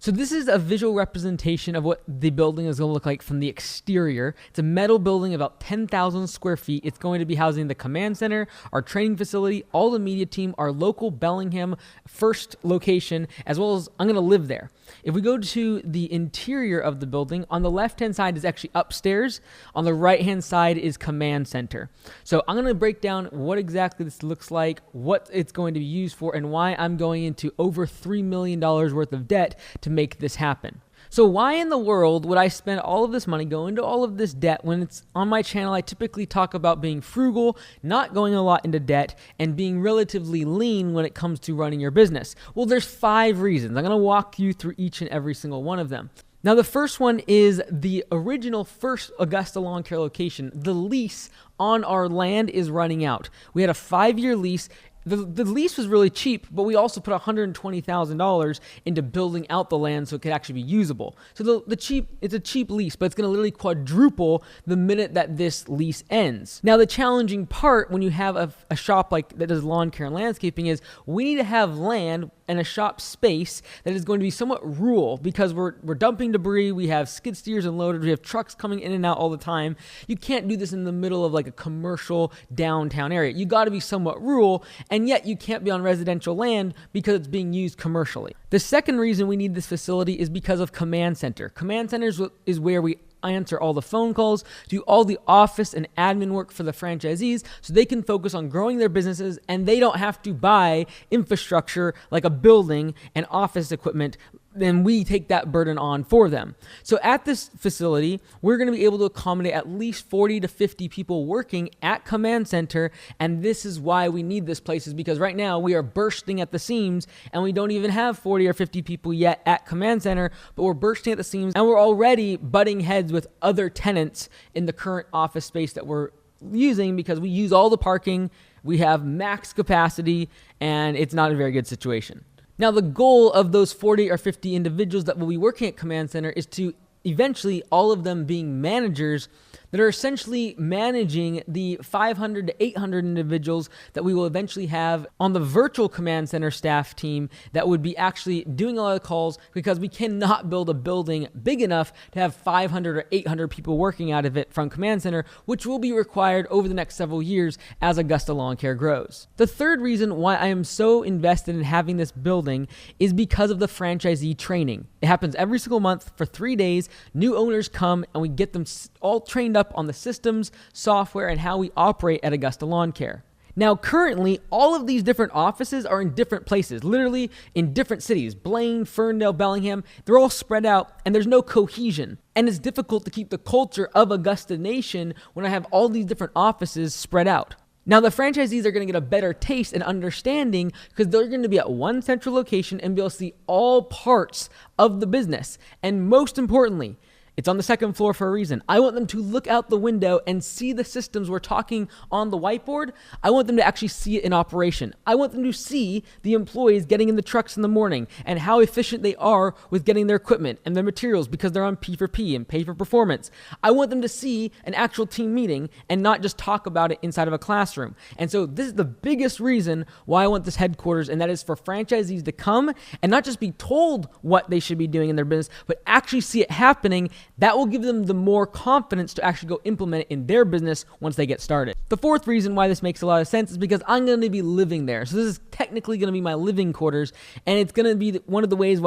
So this is a visual representation of what the building is going to look like from the exterior. It's a metal building about 10,000 square feet. It's going to be housing the command center, our training facility, all the media team, our local Bellingham first location, as well as I'm going to live there. If we go to the interior of the building, on the left-hand side is actually upstairs. On the right-hand side is command center. So I'm going to break down what exactly this looks like, what it's going to be used for, and why I'm going into over $3 million worth of debt to make this happen. So why in the world would I spend all of this money, go into all of this debt, when it's on my channel? I typically talk about being frugal, not going a lot into debt, and being relatively lean when it comes to running your business. Well, there's 5 reasons. I'm going to walk you through each and every single one of them. Now, the first one is the original first Augusta Lawn Care location. The lease on our land is running out. We had a 5-year lease. The lease was really cheap, but we also put $120,000 into building out the land so it could actually be usable. So it's a cheap lease, but it's going to literally quadruple the minute that this lease ends. Now, the challenging part when you have a shop like that does lawn care and landscaping is we need to have land and a shop space that is going to be somewhat rural, because we're dumping debris, we have skid steers and loaders, we have trucks coming in and out all the time. You can't do this in the middle of like a commercial downtown area. You got to be somewhat rural, and yet you can't be on residential land because it's being used commercially. The second reason we need this facility is because of command center. Command center is where we answer all the phone calls, do all the office and admin work for the franchisees so they can focus on growing their businesses and they don't have to buy infrastructure like a building and office equipment. Then we take that burden on for them. So at this facility, we're going to be able to accommodate at least 40 to 50 people working at command center. And this is why we need this place, is because right now we are bursting at the seams and we don't even have 40 or 50 people yet at command center, but we're bursting at the seams and we're already butting heads with other tenants in the current office space that we're using because we use all the parking, we have max capacity, and it's not a very good situation. Now, the goal of those 40 or 50 individuals that will be working at command center is to eventually all of them being managers that are essentially managing the 500 to 800 individuals that we will eventually have on the virtual command center staff team that would be actually doing a lot of calls, because we cannot build a building big enough to have 500 or 800 people working out of it from command center, which will be required over the next several years as Augusta Lawn Care grows. The third reason why I am so invested in having this building is because of the franchisee training. It happens every single month for 3 days. New owners come and we get them all trained up on the systems, software, and how we operate at Augusta Lawn Care. Now, currently, all of these different offices are in different places, literally in different cities. Blaine, Ferndale, Bellingham, they're all spread out and there's no cohesion. And it's difficult to keep the culture of Augusta Nation when I have all these different offices spread out. Now, the franchisees are going to get a better taste and understanding because they're going to be at one central location and be able to see all parts of the business. And most importantly, it's on the second floor for a reason. I want them to look out the window and see the systems we're talking on the whiteboard. I want them to actually see it in operation. I want them to see the employees getting in the trucks in the morning and how efficient they are with getting their equipment and their materials because they're on P4P and pay for performance. I want them to see an actual team meeting and not just talk about it inside of a classroom. And so this is the biggest reason why I want this headquarters, and that is for franchisees to come and not just be told what they should be doing in their business, but actually see it happening. That will give them the more confidence to actually go implement it in their business once they get started. The fourth reason why this makes a lot of sense is because I'm going to be living there. So this is technically going to be my living quarters, and it's going to be one of the ways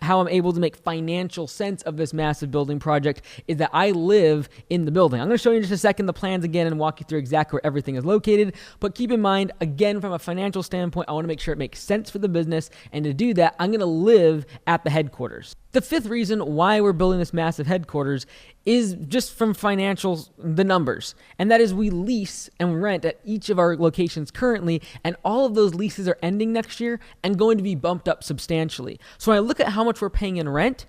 how I'm able to make financial sense of this massive building project is that I live in the building. I'm going to show you in just a second the plans again and walk you through exactly where everything is located. But keep in mind, again, from a financial standpoint, I want to make sure it makes sense for the business. And to do that, I'm going to live at the headquarters. The fifth reason why we're building this massive headquarters is just from the numbers. And that is we lease and rent at each of our locations currently, and all of those leases are ending next year and going to be bumped up substantially. So when I look at how much we're paying in rent,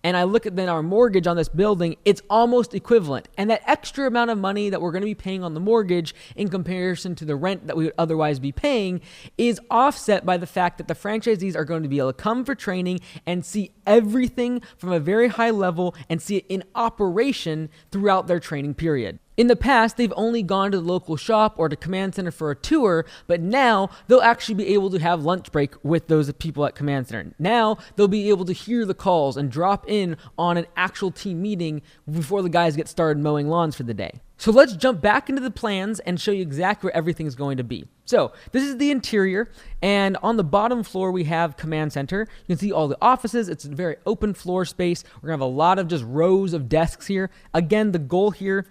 and I look at then our mortgage on this building, it's almost equivalent. And that extra amount of money that we're going to be paying on the mortgage in comparison to the rent that we would otherwise be paying is offset by the fact that the franchisees are going to be able to come for training and see everything from a very high level and see it in operation throughout their training period. In the past, they've only gone to the local shop or to command center for a tour, but now they'll actually be able to have lunch break with those people at command center. Now they'll be able to hear the calls and drop in on an actual team meeting before the guys get started mowing lawns for the day. So let's jump back into the plans and show you exactly where everything's going to be. So this is the interior, and on the bottom floor we have command center. You can see all the offices. It's a very open floor space. We're gonna have a lot of just rows of desks here. Again, the goal here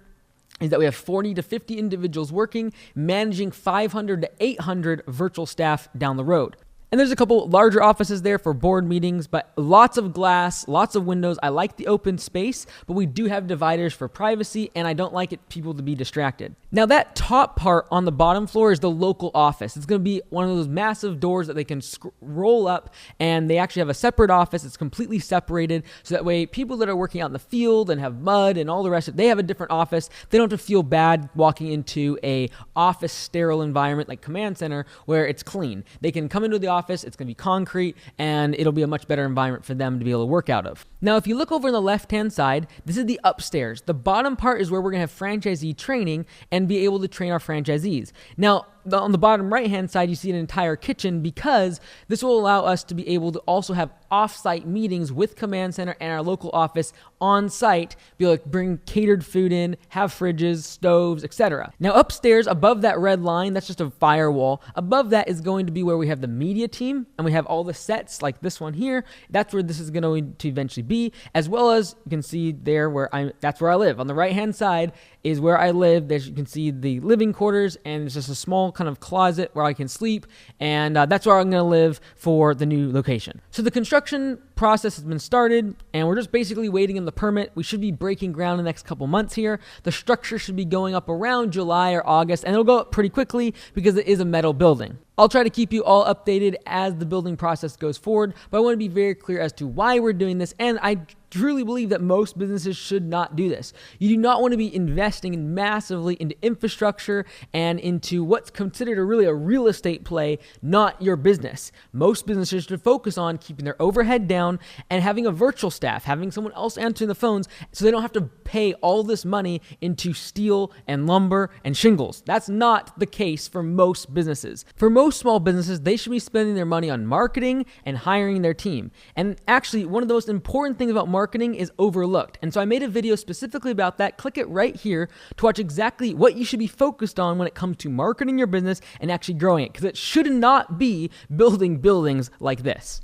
is that we have 40 to 50 individuals working, managing 500 to 800 virtual staff down the road. And there's a couple larger offices there for board meetings, but lots of glass, lots of windows. I like the open space, but we do have dividers for privacy, and I don't like people to be distracted. Now that top part on the bottom floor is the local office. It's going to be one of those massive doors that they can roll up, and they actually have a separate office. It's completely separated, so that way people that are working out in the field and have mud and all the rest of it, they have a different office. They don't have to feel bad walking into a office sterile environment like command center where it's clean. They can come into the office, it's going to be concrete, and it'll be a much better environment for them to be able to work out of. Now, if you look over on the left-hand side, this is the upstairs. The bottom part is where we're going to have franchisee training and be able to train our franchisees. Now, on the bottom right-hand side, you see an entire kitchen because this will allow us to be able to also have off-site meetings with command center and our local office on site, be able to bring catered food in, have fridges, stoves, etc. Now upstairs, above that red line, that's just a firewall. Above that is going to be where we have the media team, and we have all the sets like this one here. That's where this is going to eventually be, as well as you can see there that's where I live. On the right-hand side is where I live. There you can see the living quarters, and it's just a small kind of closet where I can sleep, and that's where I'm going to live for the new location. So the construction process has been started, and we're just basically waiting on the permit. We should be breaking ground in the next couple months here. The structure should be going up around July or August, and it'll go up pretty quickly because it is a metal building. I'll try to keep you all updated as the building process goes forward, but I want to be very clear as to why we're doing this, and I truly believe that most businesses should not do this. You do not want to be investing massively into infrastructure and into what's considered a real estate play, not your business. Most businesses should focus on keeping their overhead down and having a virtual staff, having someone else answering the phones so they don't have to pay all this money into steel and lumber and shingles. That's not the case for most businesses. For most small businesses, they should be spending their money on marketing and hiring their team. And actually, one of the most important things about marketing is overlooked. And so I made a video specifically about that. Click it right here to watch exactly what you should be focused on when it comes to marketing your business and actually growing it, because it should not be building buildings like this.